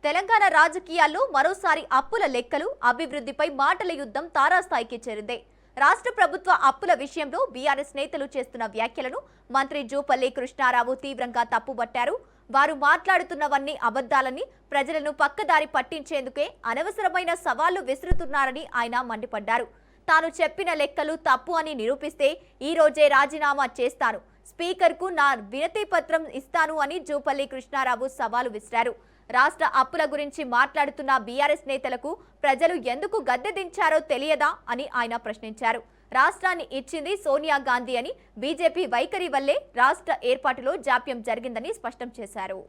తెలంగాణ రాజకీయాల్లో మరోసారి అప్పుల లెక్కలు, అభివృద్ధిపై మాటల యుద్ధం తారాస్థాయికి చేరింది. రాష్ట్ర ప్రభుత్వ అప్పుల విషయంలో బీఆర్ఎస్ నేతలు చేస్తున్న వ్యాఖ్యలను మంత్రి జూపల్లి కృష్ణారావు తీవ్రంగా తప్పుబట్టారు. వారు మాట్లాడుతున్నవన్నీ అబద్ధాలని, ప్రజలను పక్కదారి పట్టించేందుకే అనవసరమైన సవాళ్లు విసురుతున్నారని ఆయన మండిపడ్డారు. తాను చెప్పిన లెక్కలు తప్పు అని నిరూపిస్తే ఈ రోజే రాజీనామా చేస్తాను, స్పీకర్కు నా వినతి పత్రం ఇస్తాను అని జూపల్లి కృష్ణారావు సవాలు విసిరారు. రాష్ట్ర అప్పుల గురించి మాట్లాడుతున్న బీఆర్ఎస్ నేతలకు ప్రజలు ఎందుకు గద్దె దించారో తెలియదా అని ఆయన ప్రశ్నించారు. రాష్ట్రాన్ని ఇచ్చింది సోనియా గాంధీ అని, బీజేపీ వైఖరి వల్లే రాష్ట్ర ఏర్పాటులో జాప్యం జరిగిందని స్పష్టం చేశారు.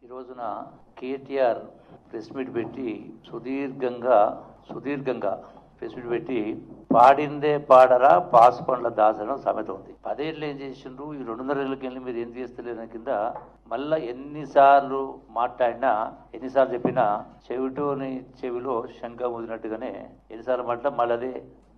ఈ రోజున కేటీఆర్ ప్రెస్ మీట్ పెట్టి సుదీర్ఘంగా ప్రెస్ మీట్ పెట్టి పాడిందే పాడరా పాస్ పండ్ల దాసనం సామెత ఉంది. 10 ఏళ్ళు ఏం చేసిండ్రు, ఈ 2.5 ఏళ్ళకి వెళ్ళి మీరు ఏం చేస్తలేని కింద మళ్ళా ఎన్నిసార్లు మాట్లాడినా, ఎన్నిసార్లు చెప్పినా చెవిటోని చెవిలో శంఖ ఊదినట్టుగానే ఎన్నిసార్లు మాట్లాడినా మళ్ళీ అదే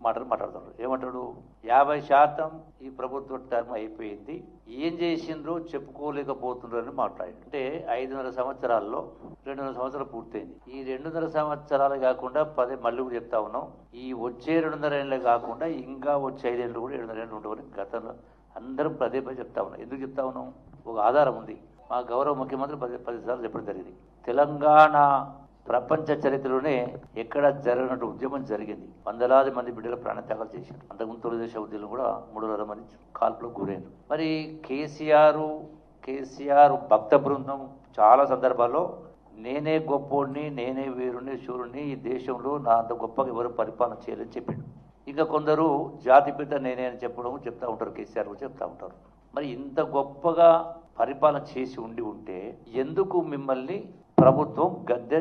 మాట్లాడుతున్నారు. ఏమంటాడు, 50% ఈ ప్రభుత్వ టర్మ్ అయిపోయింది, ఏం చేసిండ్రో చెప్పుకోలేకపోతుండ్రు అని మాట్లాడి. అంటే 5.5 సంవత్సరాల్లో 2.5 సంవత్సరాలు పూర్తయింది. ఈ 2.5 సంవత్సరాలు కాకుండా మళ్ళీ కూడా చెప్తా ఉన్నాం, ఈ వచ్చే 2.5 ఏళ్ళే కాకుండా ఇంకా వచ్చే 5 ఏళ్ళు కూడా 2.5 ఏళ్ళు ఉండవని గతంలో అందరం పదే చెప్తా ఉన్నాం. ఎందుకు చెప్తా ఉన్నాం, ఒక ఆధారం ఉంది. మా గౌరవ ముఖ్యమంత్రి 10 సార్లు చెప్పడం జరిగింది. తెలంగాణ ప్రపంచ చరిత్రలోనే ఎక్కడ జరిగినట్టు ఉద్యమం జరిగింది. వందలాది మంది బిడ్డలు ప్రాణత్యాగాలు చేశారు. అంతకుముందు తొలిదేశ ఉద్యమం కూడా 300 మంది కాల్పులకు గురైనారు. మరి కేసీఆర్ భక్త బృందం చాలా సందర్భాల్లో నేనే గొప్పోడిని, నేనే వీరుని, శూరుని, ఈ దేశంలో నా అంత గొప్పగా ఎవరు పరిపాలన చేయాలని చెప్పిండు. ఇంకా కొందరు జాతిపిత నేనే అని చెప్తా ఉంటారు, కేసీఆర్ కూడా చెప్తా ఉంటారు. మరి ఇంత గొప్పగా పరిపాలన చేసి ఉంటే ఎందుకు మిమ్మల్ని ప్రభుత్వం గద్దె